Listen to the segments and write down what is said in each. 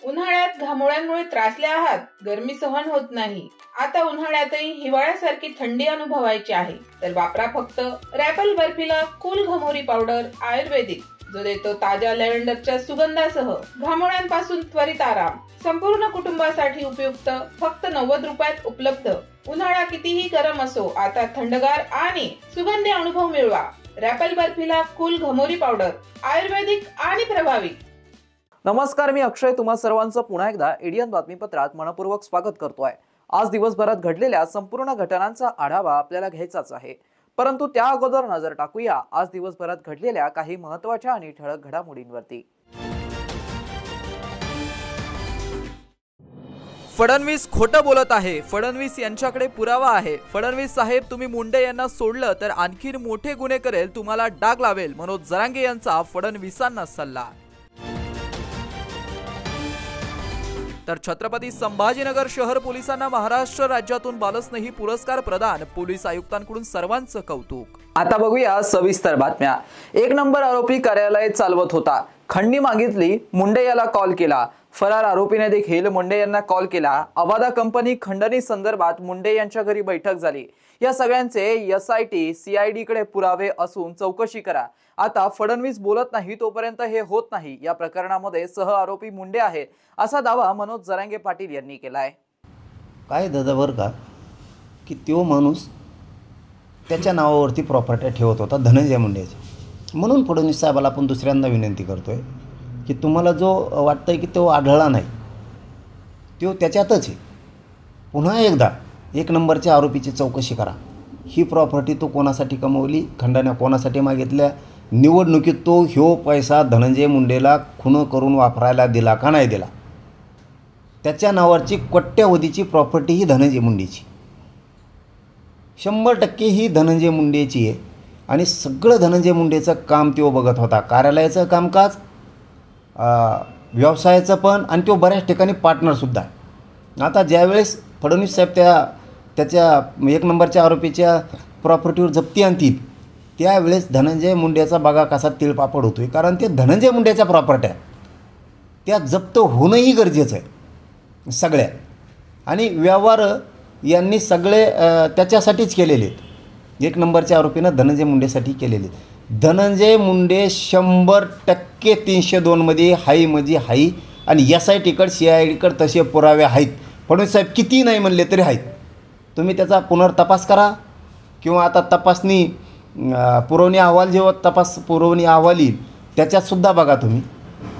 उन्हाळ्यात घामोळ्यांमुळे त्रासले आहात, गरमी सहन होत नाही, आता उन्हाळ्यातही हिवाळ्यासारखी थंडी अनुभवायची आहे तर वापरा फक्त रॅपल बर्फिला कूल घमोरी पावडर आयुर्वेदिक, जो देतो ताज्या लॅव्हेंडरच्या सुगंधासह घामोळ्यांपासून त्वरित आराम. संपूर्ण कुटुंबासाठी उपयुक्त, फक्त 90 रुपयात उपलब्ध. उन्हाळा कितीही गरम असो, आता थंडगार आणि सुगंधी अनुभव मिळवा. रॅपल बर्फिला कूल घमोरी पावडर आयुर्वेदिक आणि प्रभावी. नमस्कार, मी अक्षय तुम्हा सर्वांचं पुन्हा एकदा एडियन बातमीपत्रात मनपूर्वक स्वागत करतोय. आज दिवसभरात घडलेल्या संपूर्ण घटनांचा आढावा आपल्याला घ्यायचाच आहे, परंतु त्या अगोदर नजर टाकूया आज दिवसभरात घडलेल्या काही महत्त्वाच्या आणि ठळक घडामोडींवरती. फडणवीस खोटं बोलत आहे. फडणवीस यांच्याकडे पुरावा आहे. फडणवीस साहेब, तुम्ही मुंडे यांना सोडलं तर आणखी मोठे गुन्हे करेल, तुम्हाला डाग लावेल. मनोज जरांगे यांचा फडणवीसांना सल्ला. तर छत्रपती संभाजीनगर शहर पोलिसांना महाराष्ट्र राज्यातून बालस्नेही पुरस्कार प्रदान. पोलीस आयुक्तांकडून सर्वांचं कौतुक. आता बघूया सविस्तर बातम्या. 1 नंबर आरोपी कार्यालय चालवत होता. खंडणी मागितली, मुंडे याला कॉल केला. फरार आरोपीने देखील मुंडे यांना कॉल केला. अवादा कंपनी खंडणी संदर्भात मुंडे यांच्या घरी बैठक झाली. या सगळ्यांचे SIT CID कडे पुरावे असून चौकशी करा. आता फडणवीस बोलत नाही तोपर्यंत हे होत नाही. या प्रकरणामध्ये सह आरोपी मुंडे आहेत असा दावा मनोज जरांगे पाटील यांनी केलाय. काय दादावर का की तो माणूस त्याच्या नावावरती प्रॉपर्टी ठेवत होता, धनंजय मुंडेची. म्हणून फडणवीस साहेबाला आपण दुसऱ्यांदा विनंती करतोय की तुम्हाला जो वाटतंय की तो आढळला नाही, तो त्याच्यातच आहे. पुन्हा एकदा 1 नंबरच्या आरोपीची चौकशी करा. ही प्रॉपर्टी तो कोणासाठी कमवली, खंडण्या कोणासाठी मागितल्या, निवडणुकीत तो ह्यो पैसा धनंजय मुंडेला खून करून वापरायला दिला का नाही दिला. त्याच्या नावावरची कोट्यावधीची प्रॉपर्टी ही धनंजय मुंडेची, 100% ही धनंजय मुंडेची आहे. आणि सगळं धनंजय मुंडेचं काम तो बघत होता, कार्यालयाचं कामकाज, व्यवसायाचं पण, आणि तो बऱ्याच ठिकाणी पार्टनरसुद्धा. आता ज्यावेळेस फडणवीस साहेब त्याच्या 1 नंबरच्या आरोपीच्या प्रॉपर्टीवर जप्ती आणतील त्यावेळेस धनंजय मुंडेचा बघा कसा तिळपापड होतो आहे. कारण ते धनंजय मुंडेच्या प्रॉपर्ट्या त्या जप्त होणंही गरजेचं आहे सगळ्या. आणि व्यवहार यांनी सगळे त्याच्यासाठीच केलेले आहेत. 1 नंबरच्या आरोपीनं धनंजय मुंडेसाठी केलेले. धनंजय मुंडे 100% 302मध्ये हाई म्हणजे हाई. आणि SIT कडे CID कडे तसे पुरावे आहेत. फडणवीस साहेब किती नाही म्हणले तरी आहेत. तुम्ही त्याचा पुनर्तपास करा, किंवा आता तपासणी पुरवणी अहवाल जेव्हा पुरवणी अहवाल येईल त्याच्यातसुद्धा बघा तुम्ही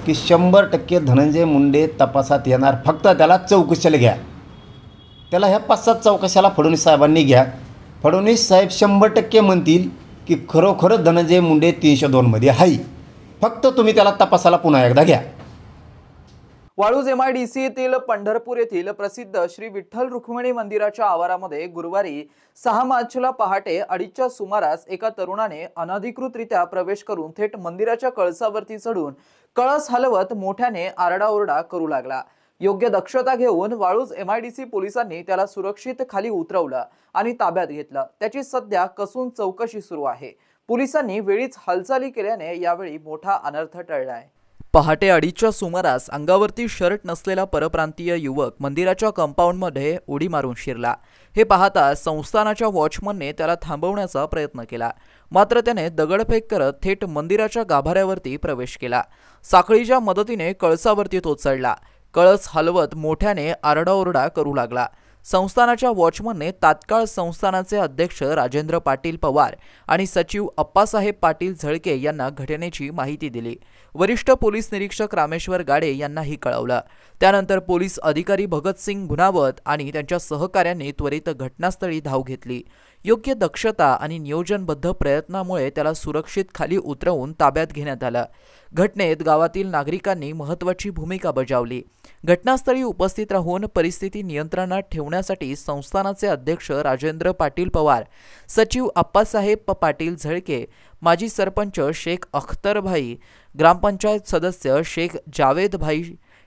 की 100% धनंजय मुंडे तपासात येणार. फक्त त्याला चौकशीला घ्या. त्याला ह्या 5-7 चौकशाला फडणवीस साहेबांनी घ्या. फडणवीस साहेब 100% म्हणतील की खरोखरच धनंजय मुंडे 302मध्ये आहे. फक्त तुम्ही त्याला तपासाला पुन्हा एकदा घ्या. वाळूज MIDC येथील पंढरपूर येथील प्रसिद्ध श्री विठ्ठल रुक्मिणी मंदिराच्या आवारामध्ये गुरुवारी 6 मार्चला पहाटे 2:30च्या सुमारास एका तरुणाने अनधिकृतरित्या प्रवेश करून थेट मंदिराच्या कळसावरती चढून कळस हलवत मोठ्याने आरडाओरडा करू लागला. योग्य दक्षता घेऊन वाळूज MIDC पोलिसांनी त्याला सुरक्षित खाली उतरवलं आणि ताब्यात घेतलं. त्याची सध्या कसून चौकशी सुरू आहे. पोलिसांनी वेळीच हालचाली केल्याने यावेळी मोठा अनर्थ टळलाय. पहाटे 2:30च्या सुमारास अंगावरती शर्ट नसलेला परप्रांतीय युवक मंदिराच्या कंपाऊंडमध्ये उडी मारून शिरला. हे पाहता संस्थानाच्या वॉचमनने त्याला थांबवण्याचा प्रयत्न केला, मात्र त्याने दगडफेक करत थेट मंदिराच्या गाभाऱ्यावरती प्रवेश केला. साखळीच्या मदतीने कळसावरती तो चढला. कळस हलवत मोठ्याने आरडाओरडा करू लागला. संस्थानाच्या वॉचमनने तात्काळ संस्थानाचे अध्यक्ष राजेंद्र पाटील पवार आणि सचिव अप्पासाहेब पाटील झळके यांना घटनेची माहिती दिली. वरिष्ठ पोलीस निरीक्षक रामेश्वर गाडे यांनाही कळवलं. त्यानंतर पोलीस अधिकारी भगतसिंग गुणावत आणि त्यांच्या सहकाऱ्यांनी त्वरित घटनास्थळी धाव घेतली. योग्य दक्षता आणि नियोजनबद्ध प्रयत्नामुळे त्याला सुरक्षित खाली उतरवून ताब्यात घेण्यात आलं. घटनेत गावातील नागरिकांनी महत्त्वाची भूमिका बजावली। घटनास्थळी उपस्थित राहून परिस्थिती नियंत्रणात ठेवण्यासाठी संस्थानाचे अध्यक्ष राजेंद्र पाटील पवार, सचिव आप्पासाहेब पाटील झळके, माजी सरपंच शेख अख्तरभाई, ग्रामपंचायत सदस्य शेख जावेदभाई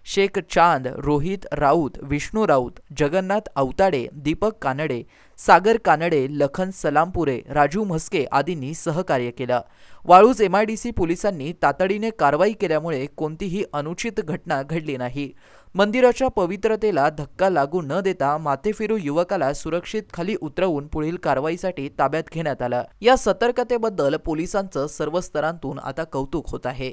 शेख चांद, रोहित राऊत, विष्णू राऊत, जगन्नाथ अवताडे, दीपक कानडे, सागर कानडे, लखन सलामपुरे, राजू म्हस्के आदींनी सहकार्य केलं। वाळूज MIDC पोलिसांनी तातडीने कारवाई केल्यामुळे कोणतीही अनुचित घटना घडली नाही। मंदिराच्या पवित्रतेला धक्का लागू न देता माथेफिरू युवकाला सुरक्षित खाली उतरवून पुढील कारवाईसाठी ताब्यात घेण्यात आलं। या सतर्कतेबद्दल पोलिसांचं सर्व स्तरांतून आता कौतुक होत आहे।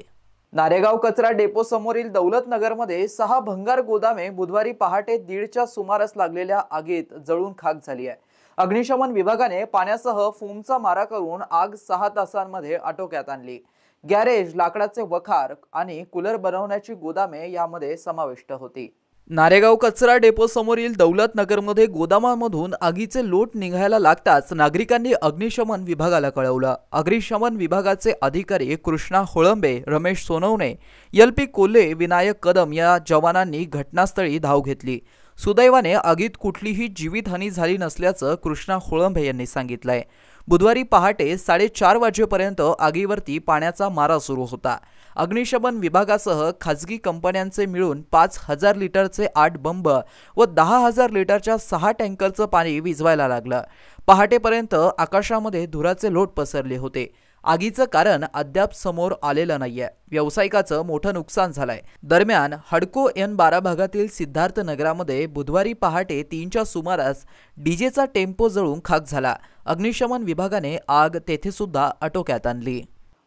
नारेगाव कचरा डेपो समोरील दौलतनगरमध्ये 6 भंगार गोदामे बुधवारी पहाटे 1:30च्या सुमारास लागलेल्या आगीत जळून खाक झाली आहे। अग्निशमन विभागाने पाण्यासह फूमचा मारा करून आग 6 तासांमध्ये आटोक्यात आणली। गॅरेज, लाकडाचे वखार आणि कूलर बनवण्याची गोदामे यामध्ये समाविष्ट होती। नारेगाव कचरा डेपो समोरील दौलतनगरमध्ये गोदामामधून आगीचे लोट निघायला लागताच नागरिकांनी अग्निशमन विभागाला कळवलं। अग्निशमन विभागाचे अधिकारी कृष्णा होळंबे, रमेश सोनवणे, LP कोल्हे, विनायक कदम या जवानांनी घटनास्थळी धाव घेतली। सुदैवाने आगीत कुठलीही जीवितहानी झाली नसल्याचं कृष्णा होळंबे यांनी सांगितलंय। बुधवारी पहाटे 4:30 वाजेपर्यंत आगीवरती पाण्याचा मारा सुरू होता। अग्निशमन विभागासह खाजगी कंपन्यांचे मिळून 5,000 लिटरचे 8 बंब व 10,000 लिटरच्या 6 टँकरचं पाणी विझवायला लागलं। पहाटेपर्यंत आकाशामध्ये धुराचे लोट पसरले होते। आगीचं कारण अद्याप समोर आलेलं नाहीये। व्यावसायिकाचं मोठं नुकसान झालंय। दरम्यान हडको N12 भागातील सिद्धार्थ नगरामध्ये बुधवारी पहाटे 3च्या सुमारास डीजेचा टेम्पो जळून खाक झाला। अग्निशमन विभागाने आग तेथे सुद्धा आटोक्यात आणली।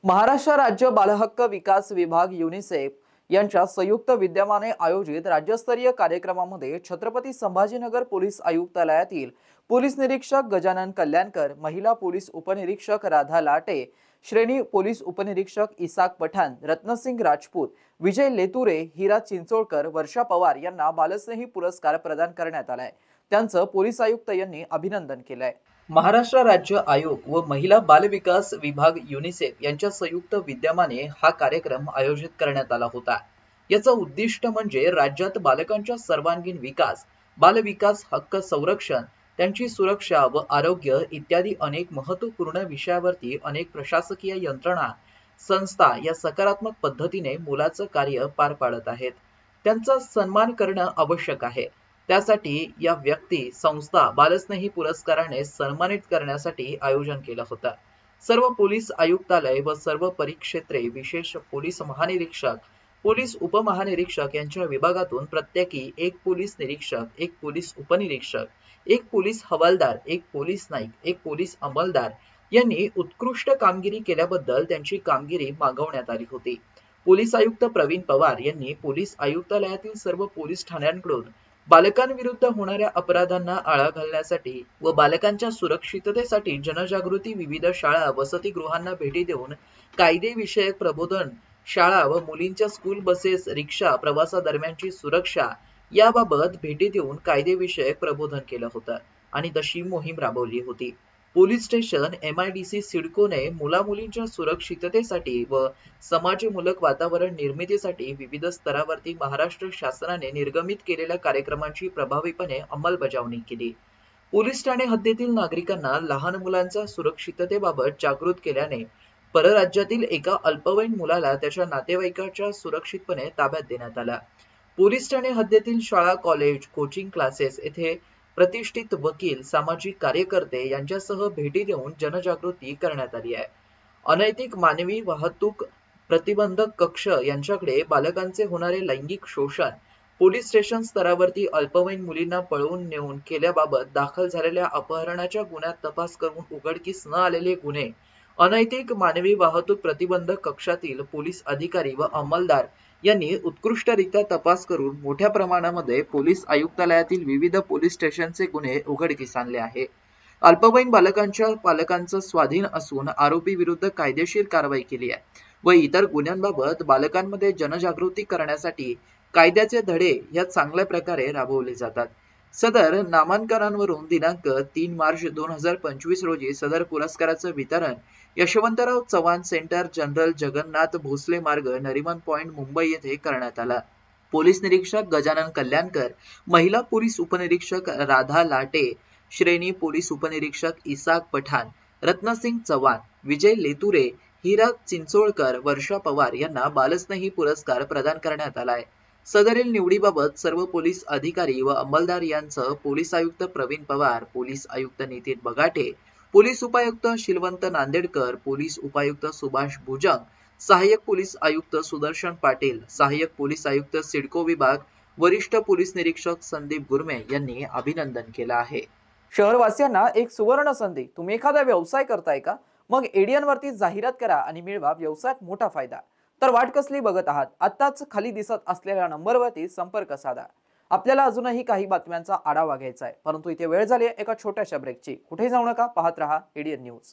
महाराष्ट्र राज्य बालहक्क विकास विभाग युनिसेफ यांच्या संयुक्त विद्यमाने आयोजित राज्यस्तरीय कार्यक्रमामध्ये छत्रपती संभाजीनगर पोलीस आयुक्तालयातील पोलीस निरीक्षक गजानन कल्याणकर, महिला पोलीस उपनिरीक्षक राधा लाटे, श्रेणी पोलीस उपनिरीक्षक इसाक पठाण, रत्नसिंग राजपूत, विजय लेतुरे, हिरा चिंचोळकर, वर्षा पवार यांना बालस्नेही पुरस्कार प्रदान करण्यात आलाय। त्यांचं पोलीस आयुक्त यांनी अभिनंदन केलंय। महाराष्ट्र राज्य आयोग व महिला बाल विकास विभाग युनिसेफ यांच्या संयुक्त विद्यमाने हा कार्यक्रम आयोजित करण्यात आला होता। याचं उद्दिष्ट म्हणजे राज्यात बालकांच्या सर्वांगीण विकास, बाल विकास हक्क संरक्षण, त्यांची सुरक्षा व आरोग्य इत्यादी अनेक महत्त्वपूर्ण विषयावरती अनेक प्रशासकीय यंत्रणा, संस्था या सकारात्मक पद्धतीने मुलाचं कार्य पार पाडत आहेत। त्यांचा सन्मान करणं आवश्यक आहे। त्यासाठी या व्यक्ती, संस्था बालस्नेही पुरस्काराने सन्मानित करण्यासाठी आयोजन केलं होतं। सर्व पोलीस आयुक्तालय व सर्व परिक्षेत्रे, विशेष पोलीस महानिरीक्षक, पोलीस उपमहानिरीक्षक यांच्या विभागातून प्रत्येकी 1 पोलीस निरीक्षक, 1 पोलीस उपनिरीक्षक, 1 पोलीस हवालदार, 1 पोलीस नाईक, 1 पोलीस अंमलदार यांनी उत्कृष्ट कामगिरी केल्याबद्दल त्यांची कामगिरी मागवण्यात आली होती। पोलीस आयुक्त प्रवीण पवार यांनी पोलीस आयुक्तालयातील सर्व पोलीस ठाण्यांकडून बालकांविरुद्ध होणाऱ्या अपराधांना आळा घालण्यासाठी व बालकांच्या सुरक्षिततेसाठी जनजागृती, विविध शाळा, वसतिगृहांना भेटी देऊन कायदेविषयक प्रबोधन, शाळा व मुलींच्या स्कूल बसेस, रिक्षा प्रवासादरम्यानची सुरक्षा याबाबत भेटी देऊन कायदेविषयक प्रबोधन केलं होतं आणि तशी मोहीम राबवली होती। पोलीस स्टेशन, MIDC सिडकोने मुलामुलींच्या सुरक्षिततेसाठी व समाजमूलक वातावरण निर्मितीसाठी विविध स्तरावरती महाराष्ट्र शासनाने निर्गमित केलेल्या कार्यक्रमांची प्रभावीपणे अंमलबजावणी केली। पोलीस ठाणे हद्दीतील नागरिकांना लहान मुलांच्या सुरक्षिततेबाबत जागृत केल्याने परराज्यातील एका अल्पवयीन मुलाला त्याच्या नातेवाईकाच्या सुरक्षितपणे ताब्यात देण्यात आला। पोलीस ठाणे हद्दीतील शाळा, कॉलेज, कोचिंग क्लासेस येथे प्रतिष्ठित वकील, सामाजिक कार्यकर्ते यांच्यासह भेटी देऊन जनजागृती करण्यात आली आहे। अनैतिक मानवी वाहतूक प्रतिबंधक कक्ष यांच्याकडे बालकांचे होणारे लैंगिक शोषण, पोलीस स्टेशन स्तरावरती अल्पवयीन मुलींना पळवून नेऊन केल्याबाबत दाखल झालेल्या अपहरणाच्या गुन्ह्यात तपास करून उघडकीस न आलेले गुन्हे, अनैतिक मानवी वाहतूक प्रतिबंधक कक्षातील पोलीस अधिकारी व अंमलदार यांनी उत्कृष्टरित्या तपास करून मोठ्या प्रमाणामध्ये पोलीस आयुक्तालयातील विविध पोलीस स्टेशनचे गुन्हे उघडकीस आणले आहे। अल्पवयीन बालकांच्या पालकांचं स्वाधीन असून आरोपी विरुद्ध कायदेशीर कारवाई केली आहे व इतर गुन्ह्यांबाबत बालकांमध्ये जनजागृती करण्यासाठी कायद्याचे धडे या चांगल्या प्रकारे राबवले जातात। सदर नामांकनांवरून दिनांक 3 मार्च 2025 रोजी सदर पुरस्काराचं वितरण यशवंतराव चव्हाण सेंटर जनरल जगन्नाथ भोसले मार्ग नरिमन पॉइंट मुंबई येथे करण्यात आला। पोलीस निरीक्षक गजानन कल्याणकर, महिला पोलीस उपनिरीक्षक राधा लाटे, श्रेणी पोलीस उपनिरीक्षक इसाक पठाण, रत्नसिंग चव्हाण, विजय लेतुरे, हिरा चिंचोळकर, वर्षा पवार यांना बालस्नेही पुरस्कार प्रदान करण्यात आलाय। सदरील निवडीबाबत सर्व पोलीस अधिकारी व अंमलदार यांचं पोलीस आयुक्त प्रवीण पवार, पोलीस आयुक्त नितीन बगाटे, पोलीस उपायुक्त शिलवंत नांदेडकर, पोलीस उपायुक्त सुभाष भुजंग, सहाय्यक पोलीस आयुक्त सुदर्शन पाटील, सहाय्यक पोलीस आयुक्त सिडको विभाग, वरिष्ठ पोलीस निरीक्षक संदीप गुरमे यांनी अभिनंदन केलं आहे। शहरवासियांना एक सुवर्ण संधी। तुम्ही एखादा व्यवसाय करताय का? मग एडीएन वरती जाहिरात करा आणि मिळवा व्यवसायात मोठा फायदा। तर वाट कसली बघत आहात? आत्ताच खाली दिसत असलेल्या नंबरवरती संपर्क साधा। आपल्याला अजूनही काही बातम्यांचा आढावा घ्यायचा आहे, परंतु इथे वेळ झाली एका छोट्याशा ब्रेकची। कुठेही जाऊ नका, पाहत रहा एडीएन न्यूज।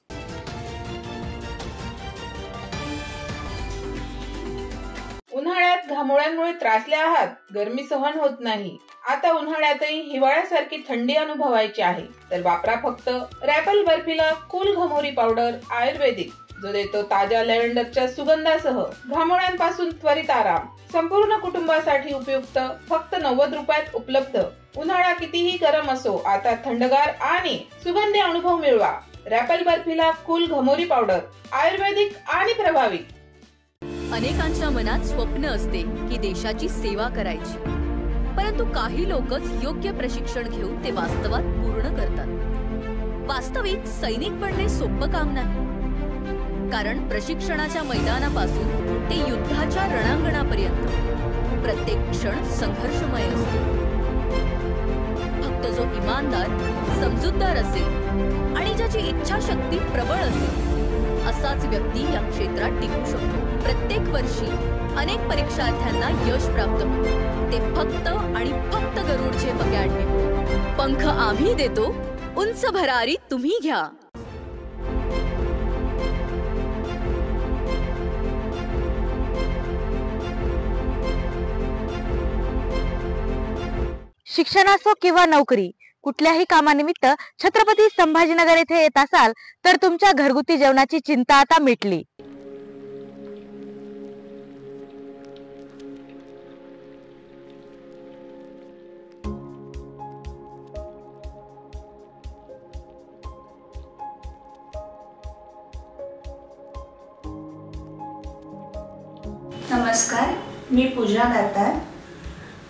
उन्हाळ्यात घामोळ्यांमुळे त्रासले आहात, गरमी सहन होत नाही, आता उन्हाळ्यातही हिवाळ्यासारखी थंडी अनुभवायची आहे, तर वापरा फक्त रॅपल बर्फिला कूल घमोरी पावडर आयुर्वेदिक, जो देतो ताज्या लॅव्हेंडरच्या सुगंधासह घामोळ्यांपासून त्वरित आराम। संपूर्ण कुटुंबासाठी उपयुक्त, फक्त 90 रुपयात उपलब्ध। उन्हाळा कितीही गरम असो, आता थंडगार आणि सुगंधी अनुभव मिळवा। रॅपल बर्फिला कूल घमोरी पावडर आयुर्वेदिक आणि प्रभावी। अनेकांच्या मनात स्वप्न असते की देशाची सेवा करायची, परंतु काही लोकच योग्य प्रशिक्षण घेऊन ते वास्तवात पूर्ण करतात। वास्तविक सैनिक बनणे सोपं काम नाही, कारण प्रशिक्षणाच्या मैदानापासून ते युद्धाच्या रणांगणापर्यंत प्रत्येक क्षण संघर्षमय असतो। फक्त जो इमानदार, समजूतदार असेल आणि ज्याची इच्छाशक्ती प्रबळ असेल, असाच व्यक्ती या क्षेत्रात टिकू शकतो। प्रत्येक वर्षी अनेक परीक्षार्थ्यांना यश प्राप्त होते, ते फक्त आणि फक्त गरुडचे अकॅडमी। पंख आम्ही देतो, उंच भरारी तुम्ही घ्या। शिक्षण असो किंवा नोकरी, कुठल्याही कामानिमित्त छत्रपती संभाजीनगर येथे येत असाल तर तुमच्या घरगुती जेवणाची चिंता आता मिटली। नमस्कार, मी पूजा दातार।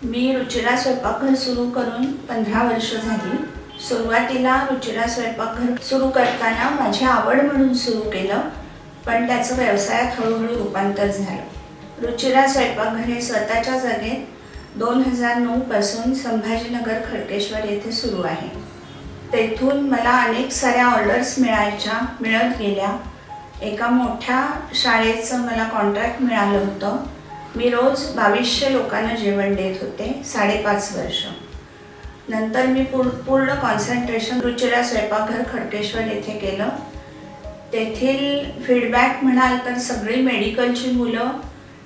मी रुचिरा स्वयंपाकघर सुरू करून 15 वर्ष झाली। सुरुवातीला रुचिरा स्वयंपाकघर सुरू करताना माझी आवड म्हणून सुरू केलं, पण त्याचं व्यवसायात हळूहळू रूपांतर झालं। रुचिरा स्वयंपाकघर हे स्वतःच्या जागेत 2009 पासून संभाजीनगर खडकेश्वर येथे सुरू आहे। तेथून मला अनेक साऱ्या ऑर्डर्स मिळत गेल्या। एका मोठ्या शाळेचं मला कॉन्ट्रॅक्ट मिळालं होतं। मी रोज 2200 लोकांना जेवण देत होते 5.5 वर्ष। नंतर मी पूर्ण कॉन्सन्ट्रेशन रुचिरा स्वयंपाकघर खडकेश्वर येथे केलं। तेथील फीडबॅक म्हणाल तर सगळी मेडिकलची मुलं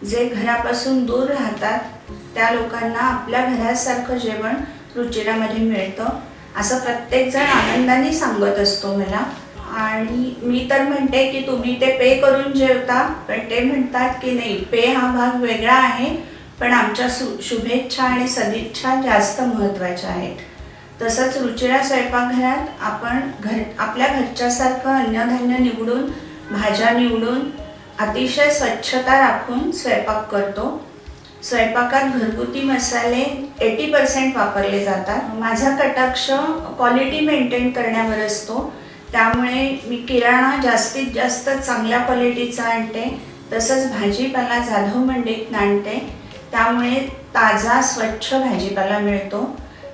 जे घरापासून दूर राहतात त्या लोकांना आपल्या घरासारखं जेवण रुचिरामध्ये मिळतं, असं प्रत्येकजण आनंदाने सांगत असतो मला। आणि मी तर म्हणते की तुम्ही ते पे करून जेवता, पण ते म्हणतात की नाही, पे हा भाग वेगळा आहे, पण आमच्या शुभेच्छा आणि सदिच्छा जास्त महत्त्वाच्या आहेत। तसंच रुचिरा स्वयंपाकघरात आपण आपल्या घरच्यासारखं अन्नधान्य निवडून, भाज्या निवडून, अतिशय स्वच्छता राखून स्वयंपाक करतो। स्वयंपाकात घरगुती मसाले 80% वापरले जातात। माझा कटाक्ष क्वालिटी मेंटेन करण्यावर असतो, त्यामुळे मी किराणा जास्तीत जास्त चांगल्या क्वालिटीचा आणते। तसंच भाजीपाला जाधव मंडईत आणते, त्यामुळे ताजा स्वच्छ भाजीपाला मिळतो।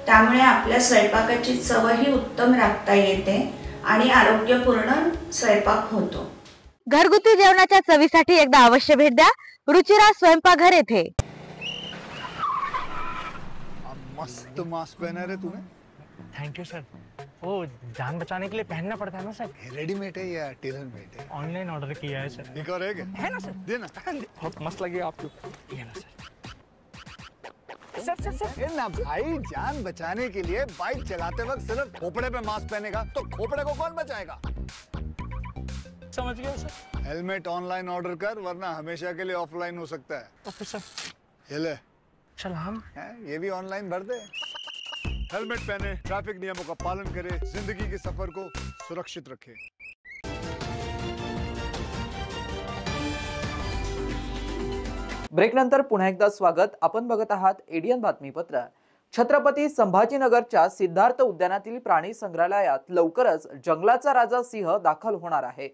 त्यामुळे आपल्या स्वयंपाकाची चवही उत्तम राखता येते आणि आरोग्यपूर्ण स्वयंपाक होतो। घरगुती जेवणाच्या चवीसाठी एकदा अवश्य भेट द्या रुचिरा स्वयंपाकघर येथे। मस्त मास्क पहना है तुम्हें। Thank you sir. वो जान बचाने के लिए पहनना पड़ता है ना सर। रेडीमेड है या टेलर मेड है? ऑनलाइन ऑर्डर किया है सर। एक और है ना सर। देना। बहुत मस्त लगे आपको। ये ना सर। सर ना भाई, जान बचाने के लिए बाइक चलाते वक्त सिर्फ खोपड़े पे मास्क पहनेगा तो खोपड़े को कौन बचाएगा? समझ गया सर। हेलमेट ऑनलाइन ऑर्डर कर, वरना हमेशा के लिए ऑफलाइन हो सकता है। Okay sir. ये ले, चल हम ये भी ऑनलाइन भर दे। हेलमेट पहने, ट्रैफिक नियमों का पालन करे, जिंदगी के सफर को सुरक्षित रखे। ब्रेकनंतर पुन्हा एकदा स्वागत। आपण बघत आहात एडीएन बातमीपत्र। छत्रपती संभाजीनगरच्या सिद्धार्थ उद्यानातील प्राणी संग्रहालयात लवकरच जंगलाचा राजा सिंह दाखल होणार आहे।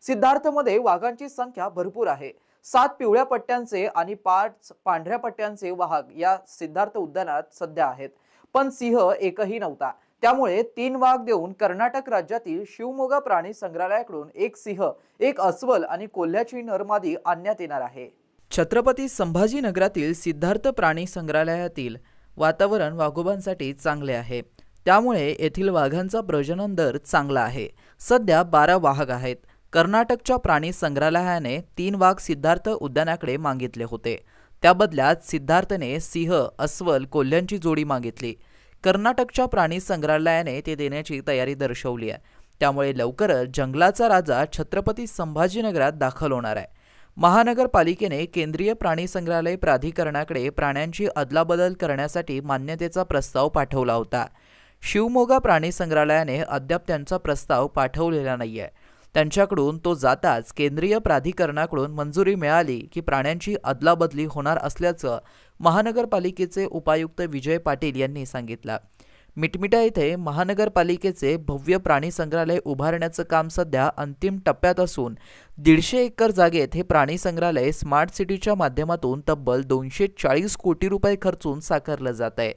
सिद्धार्थमध्ये वाघांची संख्या भरपूर आहे। 7 पिवळ्या पट्ट्यांचे आणि 5 पांढऱ्या पट्ट्यांचे वाघ या सिद्धार्थ उद्यानात सध्या आहेत, पण सिंह एकही नव्हता। त्यामुळे 3 वाघ देऊन कर्नाटक राज्यातील शिवमोगा प्राणी संग्रहालयाकडून 1 सिंह, 1 अस्वल आणि कोल्ह्याची नरमादी आणण्यात येणार आहे। छत्रपती संभाजीनगरातील सिद्धार्थ प्राणी संग्रहालयातील वातावरण वाघोबांसाठी चांगले आहे, त्यामुळे येथील वाघांचा प्रजनन दर चांगला आहे। सध्या 12 वाघ आहेत। कर्नाटकच्या प्राणी संग्रहालयाने 3 वाघ सिद्धार्थ उद्यानाकडे मागितले होते, त्या बदल्यात सिद्धार्थने सिंह, अस्वल, कोल्ह्यांची जोडी मागितली। कर्नाटकच्या प्राणी संग्रहालयाने ते देण्याची तयारी दर्शवली आहे, त्यामुळे लवकरच जंगलाचा राजा छत्रपती संभाजीनगरात दाखल होणार आहे। महानगरपालिकेने केंद्रीय प्राणी संग्रहालय प्राधिकरणाकडे प्राण्यांची अदलाबदल करण्यासाठी मान्यतेचा प्रस्ताव पाठवला होता। शिवमोगा प्राणी संग्रहालयाने अद्याप त्यांचा प्रस्ताव पाठवलेला नाहीये। त्यांच्याकडून तो जाताच केंद्रीय प्राधिकरणाकडून मंजुरी मिळाली की प्राण्यांची अदलाबदली होणार असल्याचं महानगरपालिकेचे उपायुक्त विजय पाटील यांनी सांगितलं। मिटमिटा येथे महानगरपालिकेचे भव्य प्राणी संग्रहालय उभारण्याचं काम सध्या अंतिम टप्प्यात असून 150 एकर जागेत हे प्राणी संग्रहालय स्मार्ट सिटीच्या माध्यमातून तब्बल 240 कोटी रुपये खर्चून साकारलं जात आहे।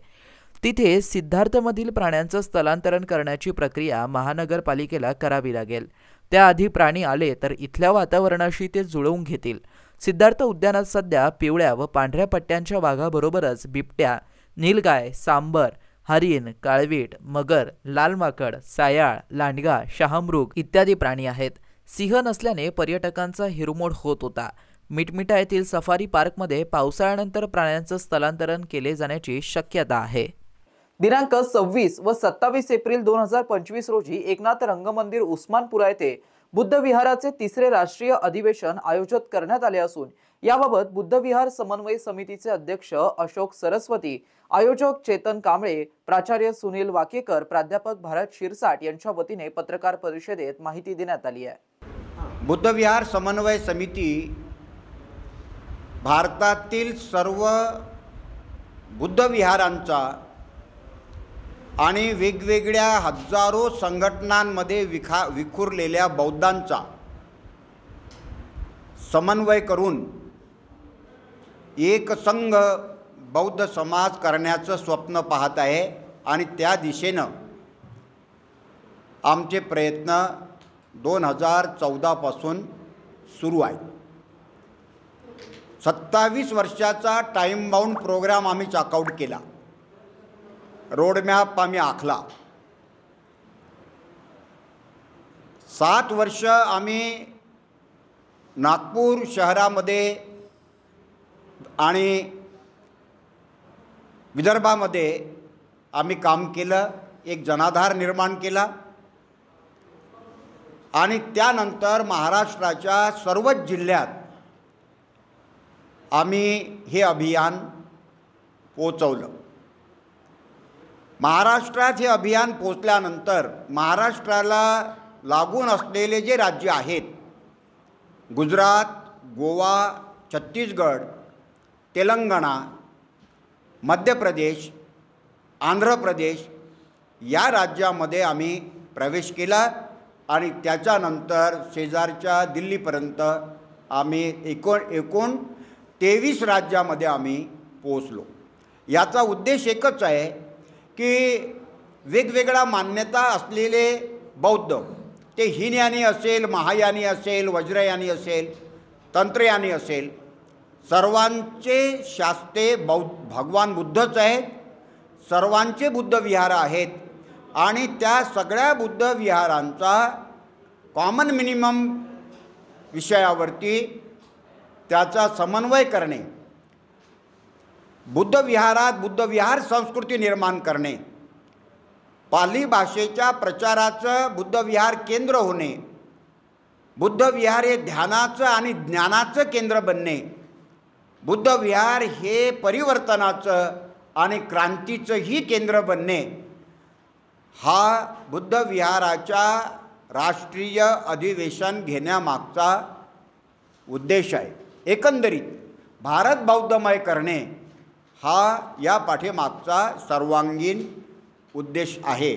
तिथे सिद्धार्थमधील प्राण्यांचं स्थलांतरण करण्याची प्रक्रिया महानगरपालिकेला करावी लागेल। त्याआधी प्राणी आले तर इथल्या वातावरणाशी ते जुळवून घेतील। सिद्धार्थ उद्यानात सध्या पिवळ्या व पांढऱ्या पट्ट्यांच्या वाघाबरोबरच बिबट्या, नीलगाय, सांबर, हरिण, काळवीट, मगर, लाल माकड, सायाळ, लांडगा, शहामृग इत्यादी प्राणी आहेत। सिंह नसल्याने पर्यटकांचा हिरमोड होत होता। मिटमिटा येथील सफारी पार्कमध्ये पावसाळ्यानंतर प्राण्यांचं स्थलांतरण केले जाण्याची शक्यता आहे। दिनांक 26 व 27 एप्रिल 2025 रोजी एकनाथ रंगमंदिर उस्मानपुरा येथे बुद्ध विहाराचे 3रे राष्ट्रीय अधिवेशन आयोजित करण्यात आले असून याबाबत बुद्ध विहार समन्वय समितीचे अध्यक्ष अशोक सरस्वती, आयोजक चेतन कांबळे, प्राचार्य सुनील वाकेकर, प्राध्यापक भारत शिरसाट यांच्या वतीने पत्रकार परिषदेत माहिती देण्यात आली आहे। बुद्ध विहार समन्वय समिती भारतातील सर्व बुद्ध विहारांचा आणि वेगवेगळ्या हजारो संघटनांमध्ये विखुरलेल्या बौद्धांचा समन्वय करून एक संघ बौद्ध समाज करण्याचं स्वप्न पाहत आहे आणि त्या दिशेनं आमचे प्रयत्न 2014 पासून सुरू आहेत। 27 वर्षाचा टाइम बाउंड प्रोग्राम आम्ही चॉकआउट केला, रोडमॅप आम्ही आखला। 7 वर्ष आम्ही नागपूर शहरामध्ये आणि विदर्भामध्ये आम्ही काम केलं, एक जनाधार निर्माण केला आणि त्यानंतर महाराष्ट्राच्या सर्वच जिल्ह्यात आम्ही हे अभियान पोचवलं। महाराष्ट्रात हे अभियान पोचल्यानंतर महाराष्ट्राला लागून असलेले जे राज्य आहेत, गुजरात, गोवा, छत्तीसगड, तेलंगणा, मध्य प्रदेश, आंध्र प्रदेश या राज्यामध्ये आम्ही प्रवेश केला आणि त्याच्यानंतर शेजारच्या दिल्लीपर्यंत आम्ही एकूण 23 राज्यामध्ये आम्ही पोहोचलो। याचा उद्देश एकच आहे की वेगवेगळ्या मान्यता असलेले बौद्ध, ते हीनयानी असेल, महायानी असेल, वज्रयानी असेल, तंत्रयानी असेल, सर्वांचे शास्त्रे भगवान बुद्धच आहेत, सर्वांचे बुद्ध विहार आहेत आणि त्या सगळ्या बुद्ध विहारांचा कॉमन मिनिमम विषयावरती त्याचा समन्वय करणे बुद्धविहारात बुद्धविहार संस्कृती निर्माण करणे, पाली भाषेच्या प्रचाराचं बुद्धविहार केंद्र होणे, बुद्धविहार हे ध्यानाचं आणि ज्ञानाचं केंद्र बनणे, बुद्धविहार हे परिवर्तनाचं आणि क्रांतीचंही केंद्र बनणे, हा बुद्धविहाराच्या राष्ट्रीय अधिवेशन घेण्यामागचा उद्देश आहे. एकंदरीत भारत बौद्धमय करणे हा या पाठीमागचा सर्वांगीण उद्देश आहे.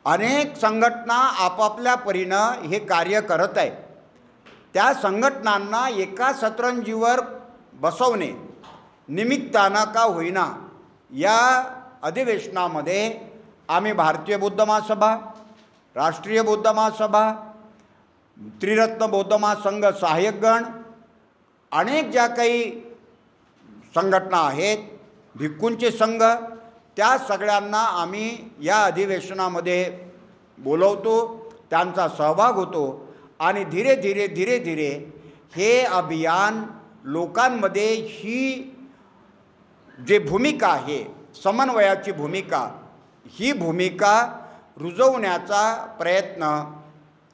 अनेक संघटना आपापल्या परीनं हे कार्य करत आहे. त्या संघटनांना एका सतरंजीवर बसवणे निमित्तानं का होईना या अधिवेशनामध्ये आम्ही भारतीय बौद्ध महासभा, राष्ट्रीय बौद्ध महासभा, त्रिरत्न बौद्ध महासंघ सहाय्यक गण, अनेक ज्या काही संघटना आहेत, भिक्खूंचे संघ, त्या सगळ्यांना आम्ही या अधिवेशनामध्ये बोलवतो, त्यांचा सहभाग होतो आणि धीरे धीरे हे अभियान लोकांमध्ये ही जे भूमिका आहे, समन्वयाची भूमिका, ही भूमिका रुजवण्याचा प्रयत्न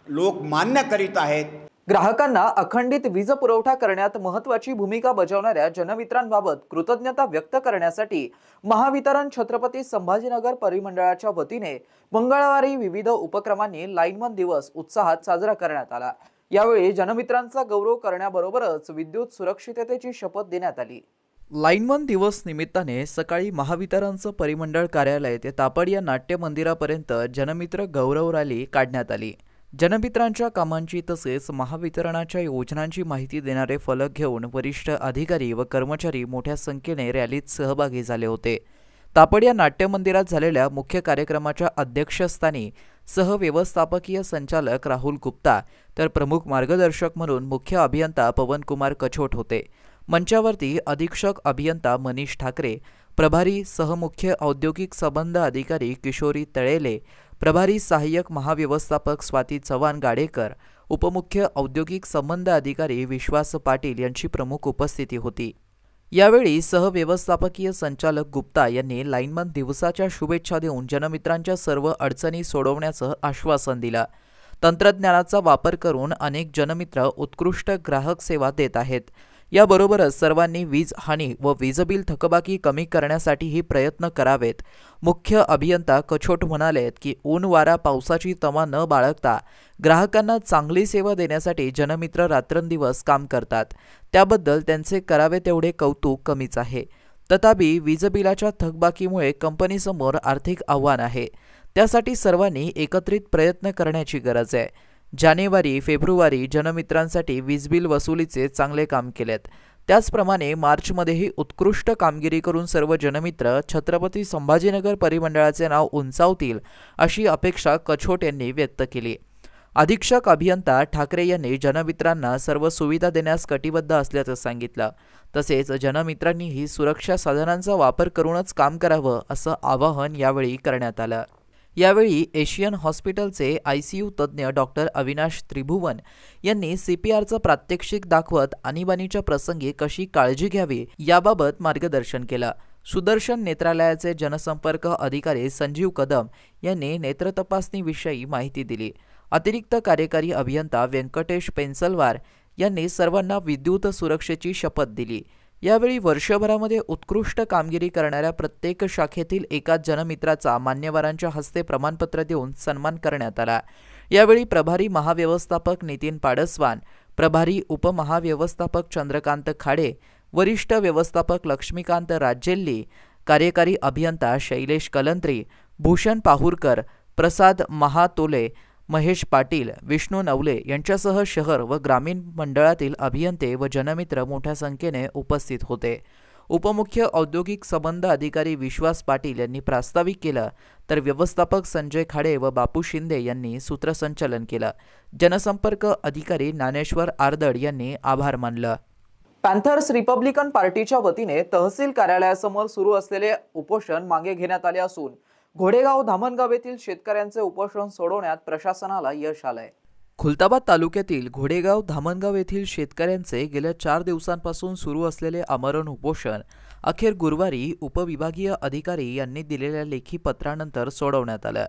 लोक मान्य करीत आहेत. ग्राहकांना अखंडित वीज पुरवठा करण्यात महत्त्वाची भूमिका बजावणाऱ्या जनमित्रांबाबत कृतज्ञता व्यक्त करण्यासाठी महावितरण छत्रपती संभाजीनगर परिमंडळाच्या वतीने मंगळवारी विविध उपक्रमांनी लाईनमन दिवस उत्साहात साजरा करण्यात आला. यावेळी जनमित्रांचा गौरव करण्याबरोबरच विद्युत सुरक्षिततेची शपथ देण्यात आली. लाईनमन दिवस निमित्ताने सकाळी महावितरणचं परिमंडळ कार्यालय ते तापड या नाट्य मंदिरापर्यंत जनमित्र गौरव रॅली काढण्यात आली. जनमित्रांच्या कामांची तसेच महावितरणाच्या योजनांची माहिती देणारे फलक घेऊन वरिष्ठ अधिकारी व कर्मचारी मोठ्या संख्येने रॅलीत सहभागी झाले होते. तापड या नाट्य मंदिरात झालेल्या मुख्य कार्यक्रमाच्या अध्यक्षस्थानी सहव्यवस्थापकीय संचालक राहुल गुप्ता तर प्रमुख मार्गदर्शक म्हणून मुख्य अभियंता पवनकुमार कछोट होते. मंचावरती अधीक्षक अभियंता मनीष ठाकरे, प्रभारी सहमुख्य औद्योगिक संबंध अधिकारी किशोरी तळेले, प्रभारी सहाय्यक महाव्यवस्थापक स्वाती चव्हाण गाडेकर, उपमुख्य औद्योगिक संबंध अधिकारी विश्वास पाटील यांची प्रमुख उपस्थिती होती. यावेळी सहव्यवस्थापकीय संचालक गुप्ता यांनी लाईनमन दिवसाच्या शुभेच्छा देऊन जनमित्रांच्या सर्व अडचणी सोडवण्याचं आश्वासन दिलं. तंत्रज्ञानाचा वापर करून अनेक जनमित्र उत्कृष्ट ग्राहक सेवा देत आहेत. याबरोबरच सर्वांनी वीज हानी व वीजबिल थकबाकी कमी करण्यासाठीही प्रयत्न करावेत. मुख्य अभियंता कछोट म्हणालेत की ऊन वारा पावसाची तमा न बाळगता ग्राहकांना चांगली सेवा देण्यासाठी जनमित्र रात्रंदिवस काम करतात. त्याबद्दल त्यांचे करावे तेवढे कौतुक कमीच आहे. तथापि वीजबिलाच्या थकबाकीमुळे कंपनीसमोर आर्थिक आव्हान आहे. त्यासाठी सर्वांनी एकत्रित प्रयत्न करण्याची गरज आहे. जानेवारी फेब्रुवारी जनमित्रांसाठी वीजबिल वसुलीचे चांगले काम केलेत. त्याचप्रमाणे मार्चमध्येही उत्कृष्ट कामगिरी करून सर्व जनमित्र छत्रपती संभाजीनगर परिमंडळाचे नाव उंचावतील अशी अपेक्षा कछोट यांनी व्यक्त केली. अधीक्षक अभियंता ठाकरे यांनी जनमित्रांना सर्व सुविधा देण्यास कटिबद्ध असल्याचं सांगितलं. तसेच जनमित्रांनीही सुरक्षा साधनांचा वापर करूनच काम करावं असं आवाहन यावेळी करण्यात आलं. यावेळी एशियन हॉस्पिटलचे ICU तज्ज्ञ डॉक्टर अविनाश त्रिभुवन यांनी CPRचं प्रात्यक्षिक दाखवत आणीबाणीच्या प्रसंगी कशी काळजी घ्यावी याबाबत मार्गदर्शन केलं. सुदर्शन नेत्रालयाचे जनसंपर्क अधिकारी संजीव कदम यांनी नेत्र तपासणीविषयी माहिती दिली. अतिरिक्त कार्यकारी अभियंता व्यंकटेश पेन्सलवार यांनी सर्वांना विद्युत सुरक्षेची शपथ दिली. यावेळी वर्षभरामध्ये उत्कृष्ट कामगिरी करणाऱ्या प्रत्येक शाखेतील एका जनमित्राचा मान्यवरांच्या हस्ते प्रमाणपत्र देऊन सन्मान करण्यात आला. यावेळी प्रभारी महाव्यवस्थापक नितीन पाडसवान, प्रभारी उपमहाव्यवस्थापक चंद्रकांत खाडे, वरिष्ठ व्यवस्थापक लक्ष्मीकांत राजेल्ली, कार्यकारी अभियंता शैलेश कलंत्री, भूषण पाहुरकर, प्रसाद महातोले, महेश पाटील, विष्णू नवले यांच्यासह शहर व ग्रामीण मंडळातील अभियंते व जनमित्र मोठ्या संख्येने उपस्थित होते. उपमुख्य औद्योगिक संबंध अधिकारी विश्वास पाटील यांनी प्रास्ताविक केलं तर व्यवस्थापक संजय खाडे व बापू शिंदे यांनी सूत्रसंचालन केलं. जनसंपर्क अधिकारी ज्ञानेश्वर आर्दड यांनी आभार मानलं. पॅन्थर्स रिपब्लिकन पार्टीच्या वतीने तहसील कार्यालयासमोर सुरू असलेले उपोषण मागे घेण्यात आले असून घोडेगाव धामणगाव येथील शेतकऱ्यांचे उपोषण सोडवण्यात प्रशासनाला यश आलंय. खुलताबाद तालुक्यातील घोडेगाव धामणगाव येथील शेतकऱ्यांचे गेल्या 4 दिवसांपासून सुरू असलेले आमरण उपोषण अखेर गुरुवारी उपविभागीय अधिकारी यांनी दिलेल्या लेखी पत्रानंतर सोडवण्यात आलं।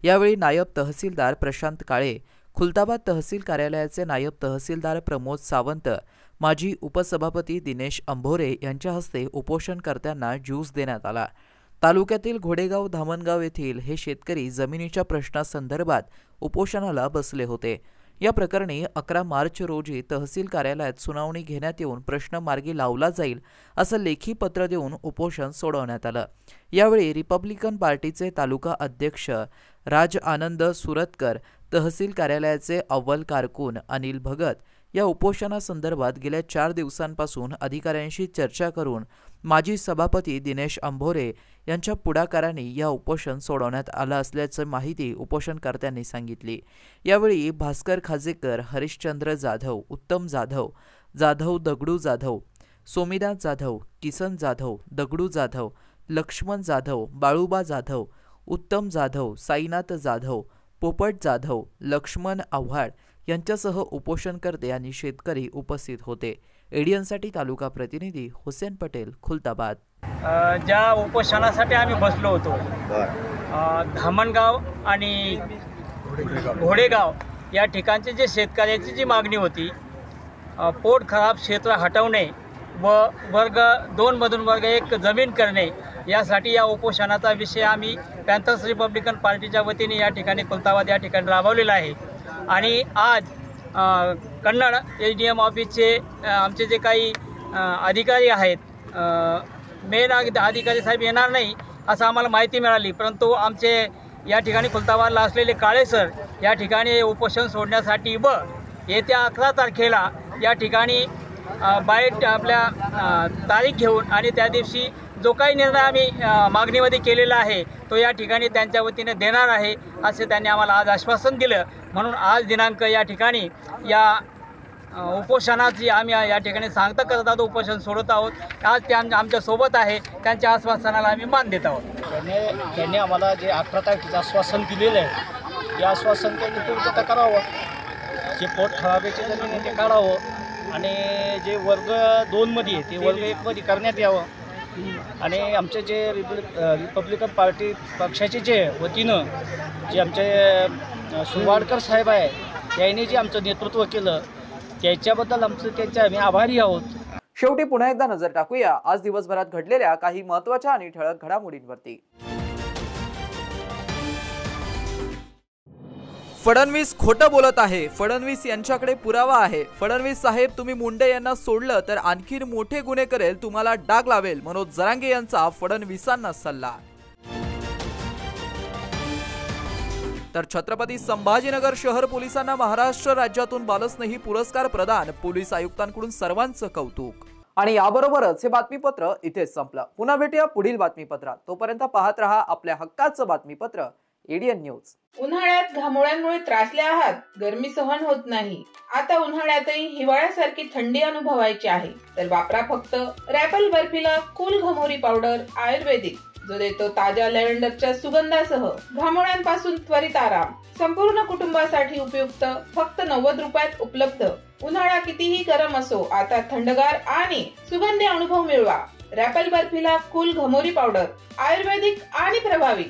यावेळी नायब तहसीलदार प्रशांत काळे, खुलताबाद तहसील कार्यालयाचे नायब तहसीलदार प्रमोद सावंत, माजी उपसभापती दिनेश अंभोरे यांच्या हस्ते उपोषणकर्त्यांना ज्यूस देण्यात आला। तालुक्यातील घोडेगाव धामणगाव येथील हे शेतकरी जमिनीच्या प्रश्नासंदर्भात उपोषणाला बसले होते। या प्रकरणी 11 मार्च रोजी तहसील कार्यालयात सुनावणी घेण्यात येऊन प्रश्न मार्गी लावला जाईल असं लेखी पत्र देऊन उपोषण सोडवण्यात आलं। यावेळी रिपब्लिकन पार्टीचे तालुका अध्यक्ष राज आनंद सुरतकर, तहसील कार्यालयाचे अव्वल कारकून अनिल भगत या उपोषणासंदर्भात गेल्या 4 दिवसांपासून अधिकाऱ्यांशी चर्चा करून माजी सभापती दिनेश अंभोरे यांच्या पुढाकाराने या उपोषण सोडवण्यात आलं असल्याची माहिती उपोषणकर्त्यांनी सांगितली। यावेळी भास्कर खाजेकर, हरिश्चंद्र जाधव, उत्तम जाधव, जाधव दगडू जाधव, सोमीनाथ जाधव, किसन जाधव, दगडू जाधव, लक्ष्मण जाधव, बाळूबा जाधव, उत्तम जाधव, साईनाथ जाधव, पोपट जाधव, लक्ष्मण आव्हाड यांच्यासह उपोषणकर्ते आणि शेतकरी उपस्थित होते। एडियनसाठी तालुका प्रतिनिधी हुसेन पटेल, खुलताबाद। ज्या उपोषणासाठी आम्ही बसलो होतो, धामणगाव आणि घोडेगाव या ठिकाणची जे शेतकऱ्याची जी मागणी होती, पोट खराब क्षेत्र हटवणे व वर्ग 2 मधून वर्ग 1 जमीन करणे, यासाठी या उपोषणाचा विषय आम्ही पॅंथर्स रिपब्लिकन पार्टीच्या वतीने या ठिकाणी खुलताबाद या ठिकाणी राबवलेला आहे। आणि आज कन्नड SDM ऑफिसचे आमचे जे काही अधिकारी आहेत, मेन अधिकारी साहेब येणार नाही असं आम्हाला माहिती मिळाली, परंतु आमचे या ठिकाणी खुलताबादला असलेले काळे सर या ठिकाणी उपोषण सोडण्यासाठी व येत्या 11 तारखेला या ठिकाणी बाईट आपल्या तारीख घेऊन आणि त्या दिवशी जो काही निर्णय आम्ही मागणीमध्ये केलेला आहे तो या ठिकाणी त्यांच्या वतीने देणार आहे असे त्यांनी आम्हाला आज आश्वासन दिलं। म्हणून आज दिनांक या ठिकाणी या उपोषणाची आम्ही या ठिकाणी सांगता करत आहोत, उपोषण सोडत आहोत। आज ते आमच्या सोबत आहे, त्यांच्या आश्वासनाला आम्ही मान देत आहोत। त्यांनी आम्हाला जे 11 तारखेचं आश्वासन दिलेलं आहे, या आश्वासन त्यांनी पूर्तता करावं, जे पोट खराबीचे जमीन आहे ते काढावं आणि जे वर्ग 2 मध्ये आहे ते वर्ग 1 मध्ये करण्यात यावं। आणि आमचे जे रिपब्लिकन पार्टी पक्षाचे जे वतीनं जे आमचे सुवाडकर साहेब आहे त्यांनी जे आमचं नेतृत्व केलं त्याच्याबद्दल त्यांचे आम्ही आभारी आहोत। शेवटी पुन्हा एकदा नजर टाकूया आज दिवसभरात घडलेल्या काही महत्त्वाच्या आणि ठळक घडामोडींवरती। फडणवीस खोटं बोलत आहे, फडणवीस यांच्याकडे पुरावा आहे। फडणवीस साहेब, तुम्ही मुंडे यांना सोडलं तर आणखी मोठे गुन्हे करेल, तुम्हाला डाग लावेल, मनोज जरांगे यांचा फडणवीसांना सल्ला। तर छत्रपती संभाजीनगर शहर पोलिसांना महाराष्ट्र राज्यातून बालस्नेही पुरस्कार प्रदान, पोलीस आयुक्तांकडून सर्वांचं कौतुक। आणि याबरोबरच हे बातमीपत्र इथेच संपलं। पुन्हा भेटूया पुढील बातमीपत्रात, तोपर्यंत पाहत रहा आपल्या हक्काचं बातमीपत्र एडियन न्यूज। उन्हाळ्यात घामोळ्यांमुळे त्रासले आहात, गरमी सहन होत नाही, आता उन्हाळ्यातही हिवाळ्यासारखी थंडी अनुभवायची आहे, तर वापरा फक्त रॅपल बर्फीला कूल घमोरी पावडर आयुर्वेदिक, जो देतो ताज्या लॅव्हेंडरच्या सुगंधासह घामोळ्यांपासून त्वरित आराम। संपूर्ण कुटुंबासाठी उपयुक्त, फक्त 90 रुपयात उपलब्ध। उन्हाळा कितीही गरम असो, आता थंडगार आणि सुगंधी अनुभव मिळवा। रॅपल बर्फीला कूल घमोरी पावडर आयुर्वेदिक आणि प्रभावी।